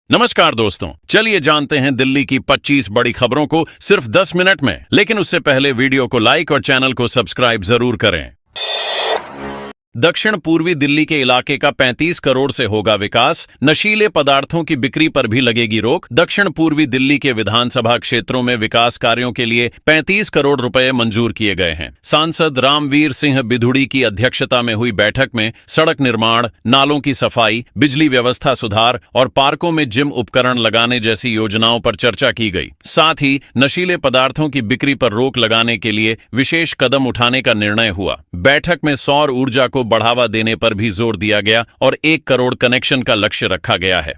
नमस्कार दोस्तों, चलिए जानते हैं दिल्ली की 25 बड़ी खबरों को सिर्फ 10 मिनट में। लेकिन उससे पहले वीडियो को लाइक और चैनल को सब्सक्राइब जरूर करें। दक्षिण पूर्वी दिल्ली के इलाके का 35 करोड़ से होगा विकास, नशीले पदार्थों की बिक्री पर भी लगेगी रोक। दक्षिण पूर्वी दिल्ली के विधानसभा क्षेत्रों में विकास कार्यों के लिए 35 करोड़ रुपए मंजूर किए गए हैं। सांसद रामवीर सिंह बिधुड़ी की अध्यक्षता में हुई बैठक में सड़क निर्माण, नालों की सफाई, बिजली व्यवस्था सुधार और पार्कों में जिम उपकरण लगाने जैसी योजनाओं पर चर्चा की गई। साथ ही नशीले पदार्थों की बिक्री पर रोक लगाने के लिए विशेष कदम उठाने का निर्णय हुआ। बैठक में सौर ऊर्जा को बढ़ावा देने पर भी जोर दिया गया और 1 करोड़ कनेक्शन का लक्ष्य रखा गया है।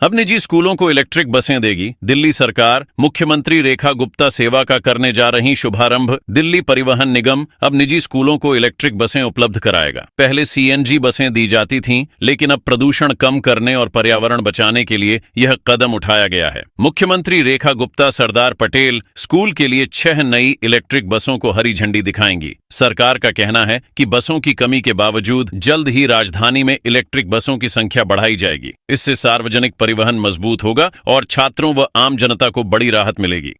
अब निजी स्कूलों को इलेक्ट्रिक बसें देगी दिल्ली सरकार। मुख्यमंत्री रेखा गुप्ता सेवा का करने जा रही शुभारंभ। दिल्ली परिवहन निगम अब निजी स्कूलों को इलेक्ट्रिक बसें उपलब्ध कराएगा। पहले सीएनजी बसें दी जाती थीं, लेकिन अब प्रदूषण कम करने और पर्यावरण बचाने के लिए यह कदम उठाया गया है। मुख्यमंत्री रेखा गुप्ता सरदार पटेल स्कूल के लिए 6 नई इलेक्ट्रिक बसों को हरी झंडी दिखाएंगी। सरकार का कहना है कि बसों की कमी के बावजूद जल्द ही राजधानी में इलेक्ट्रिक बसों की संख्या बढ़ाई जाएगी। इससे सार्वजनिक परिवहन मजबूत होगा और छात्रों व आम जनता को बड़ी राहत मिलेगी।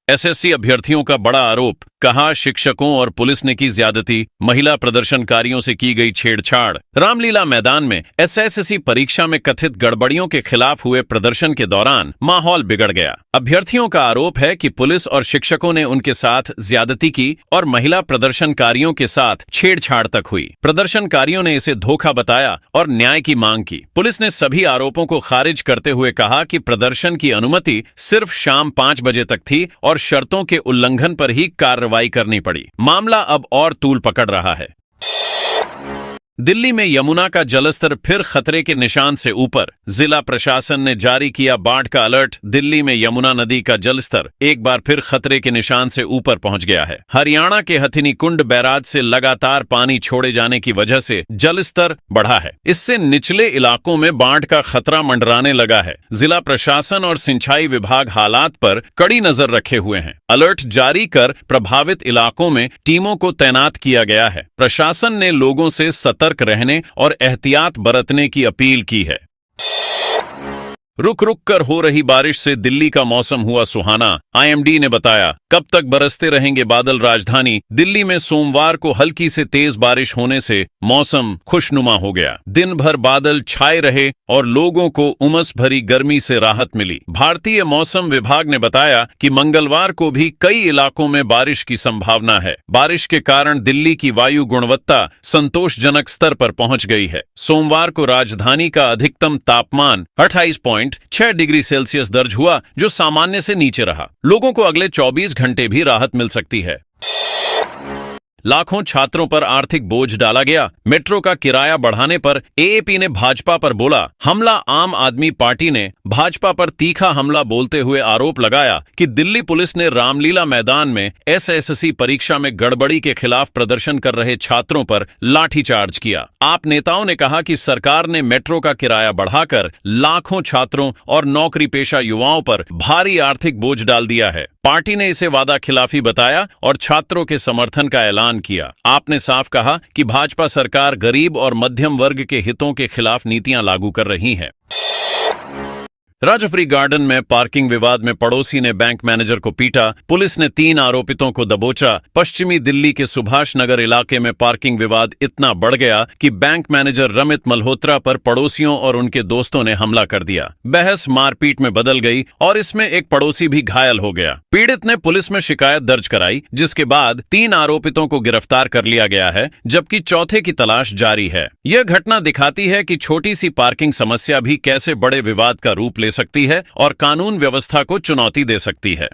एसएससी अभ्यर्थियों का बड़ा आरोप, कहा शिक्षकों और पुलिस ने की ज्यादती, महिला प्रदर्शनकारियों से की गई छेड़छाड़। रामलीला मैदान में एसएससी परीक्षा में कथित गड़बड़ियों के खिलाफ हुए प्रदर्शन के दौरान माहौल बिगड़ गया। अभ्यर्थियों का आरोप है कि पुलिस और शिक्षकों ने उनके साथ ज्यादती की और महिला प्रदर्शनकारियों के साथ छेड़छाड़ तक हुई। प्रदर्शनकारियों ने इसे धोखा बताया और न्याय की मांग की। पुलिस ने सभी आरोपों को खारिज करते हुए कहा कि प्रदर्शन की अनुमति सिर्फ शाम 5 बजे तक थी और शर्तों के उल्लंघन पर ही कार्रवाई करनी पड़ी। मामला अब और तूल पकड़ रहा है। दिल्ली में यमुना का जलस्तर फिर खतरे के निशान से ऊपर। जिला प्रशासन ने जारी किया बाढ़ का अलर्ट। दिल्ली में यमुना नदी का जलस्तर एक बार फिर खतरे के निशान से ऊपर पहुंच गया है। हरियाणा के हथिनी कुंड बैराज से लगातार पानी छोड़े जाने की वजह से जलस्तर बढ़ा है। इससे निचले इलाकों में बाढ़ का खतरा मंडराने लगा है। जिला प्रशासन और सिंचाई विभाग हालात पर कड़ी नजर रखे हुए हैं। अलर्ट जारी कर प्रभावित इलाकों में टीमों को तैनात किया गया है। प्रशासन ने लोगों से सतर्क रहने और एहतियात बरतने की अपील की है। रुक रुक कर हो रही बारिश से दिल्ली का मौसम हुआ सुहाना। आईएमडी ने बताया, कब तक बरसते रहेंगे बादल। राजधानी दिल्ली में सोमवार को हल्की से तेज बारिश होने से मौसम खुशनुमा हो गया। दिन भर बादल छाए रहे और लोगों को उमस भरी गर्मी से राहत मिली। भारतीय मौसम विभाग ने बताया कि मंगलवार को भी कई इलाकों में बारिश की संभावना है। बारिश के कारण दिल्ली की वायु गुणवत्ता संतोषजनक स्तर पर पहुंच गई है। सोमवार को राजधानी का अधिकतम तापमान 28.6 डिग्री सेल्सियस दर्ज हुआ, जो सामान्य से नीचे रहा। लोगों को अगले 24 घंटे भी राहत मिल सकती है। लाखों छात्रों पर आर्थिक बोझ डाला गया। मेट्रो का किराया बढ़ाने पर एएपी ने भाजपा पर बोला हमला। आम आदमी पार्टी ने भाजपा पर तीखा हमला बोलते हुए आरोप लगाया कि दिल्ली पुलिस ने रामलीला मैदान में एसएससी परीक्षा में गड़बड़ी के खिलाफ प्रदर्शन कर रहे छात्रों पर लाठीचार्ज किया। आप नेताओं ने कहा कि सरकार ने मेट्रो का किराया बढ़ाकर लाखों छात्रों और नौकरी पेशा युवाओं पर भारी आर्थिक बोझ डाल दिया है। पार्टी ने इसे वादा खिलाफी बताया और छात्रों के समर्थन का ऐलान किया। आपने साफ कहा कि भाजपा सरकार गरीब और मध्यम वर्ग के हितों के खिलाफ नीतियां लागू कर रही है। राजफ्री गार्डन में पार्किंग विवाद में पड़ोसी ने बैंक मैनेजर को पीटा। पुलिस ने 3 आरोपितों को दबोचा। पश्चिमी दिल्ली के सुभाष नगर इलाके में पार्किंग विवाद इतना बढ़ गया कि बैंक मैनेजर रमित मल्होत्रा पर पड़ोसियों और उनके दोस्तों ने हमला कर दिया। बहस मारपीट में बदल गई और इसमें एक पड़ोसी भी घायल हो गया। पीड़ित ने पुलिस में शिकायत दर्ज कराई, जिसके बाद 3 आरोपितों को गिरफ्तार कर लिया गया है, जबकि चौथे की तलाश जारी है। यह घटना दिखाती है कि छोटी सी पार्किंग समस्या भी कैसे बड़े विवाद का रूप ले सकती है और कानून व्यवस्था को चुनौती दे सकती है।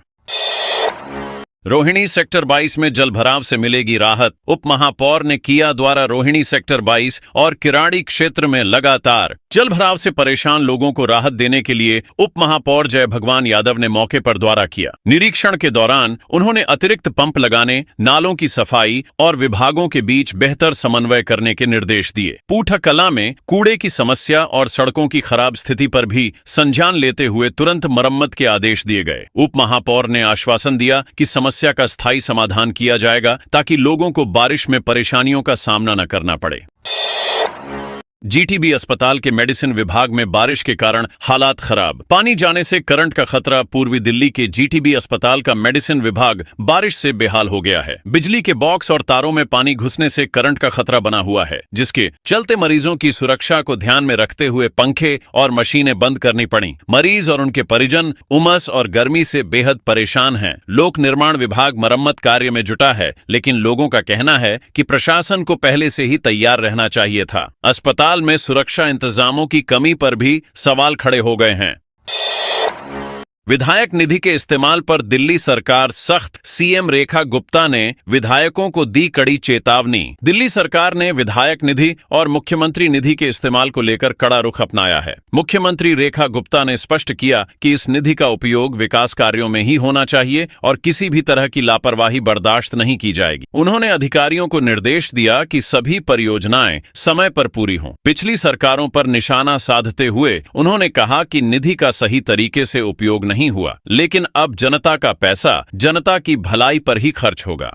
रोहिणी सेक्टर 22 में जलभराव से मिलेगी राहत। उप महापौर ने किया द्वारा रोहिणी सेक्टर 22 और किराड़ी क्षेत्र में लगातार जलभराव से परेशान लोगों को राहत देने के लिए उप महापौर जय भगवान यादव ने मौके पर दौरा किया। निरीक्षण के दौरान उन्होंने अतिरिक्त पंप लगाने, नालों की सफाई और विभागों के बीच बेहतर समन्वय करने के निर्देश दिए। पूठकला में कूड़े की समस्या और सड़कों की खराब स्थिति पर भी संज्ञान लेते हुए तुरंत मरम्मत के आदेश दिए गए। उप महापौर ने आश्वासन दिया कि समस्या का स्थायी समाधान किया जाएगा ताकि लोगों को बारिश में परेशानियों का सामना न करना पड़े। जीटीबी अस्पताल के मेडिसिन विभाग में बारिश के कारण हालात खराब। पानी जाने से करंट का खतरा। पूर्वी दिल्ली के जीटीबी अस्पताल का मेडिसिन विभाग बारिश से बेहाल हो गया है। बिजली के बॉक्स और तारों में पानी घुसने से करंट का खतरा बना हुआ है, जिसके चलते मरीजों की सुरक्षा को ध्यान में रखते हुए पंखे और मशीनें बंद करनी पड़ी। मरीज और उनके परिजन उमस और गर्मी से बेहद परेशान हैं। लोक निर्माण विभाग मरम्मत कार्य में जुटा है, लेकिन लोगों का कहना है कि प्रशासन को पहले से ही तैयार रहना चाहिए था। अस्पताल में सुरक्षा इंतजामों की कमी पर भी सवाल खड़े हो गए हैं। विधायक निधि के इस्तेमाल पर दिल्ली सरकार सख्त। सीएम रेखा गुप्ता ने विधायकों को दी कड़ी चेतावनी। दिल्ली सरकार ने विधायक निधि और मुख्यमंत्री निधि के इस्तेमाल को लेकर कड़ा रुख अपनाया है। मुख्यमंत्री रेखा गुप्ता ने स्पष्ट किया कि इस निधि का उपयोग विकास कार्यों में ही होना चाहिए और किसी भी तरह की लापरवाही बर्दाश्त नहीं की जाएगी। उन्होंने अधिकारियों को निर्देश दिया कि सभी परियोजनाएं समय पर पूरी हों। पिछली सरकारों पर निशाना साधते हुए उन्होंने कहा कि निधि का सही तरीके से उपयोग नहीं हुआ, लेकिन अब जनता का पैसा जनता की भलाई पर ही खर्च होगा।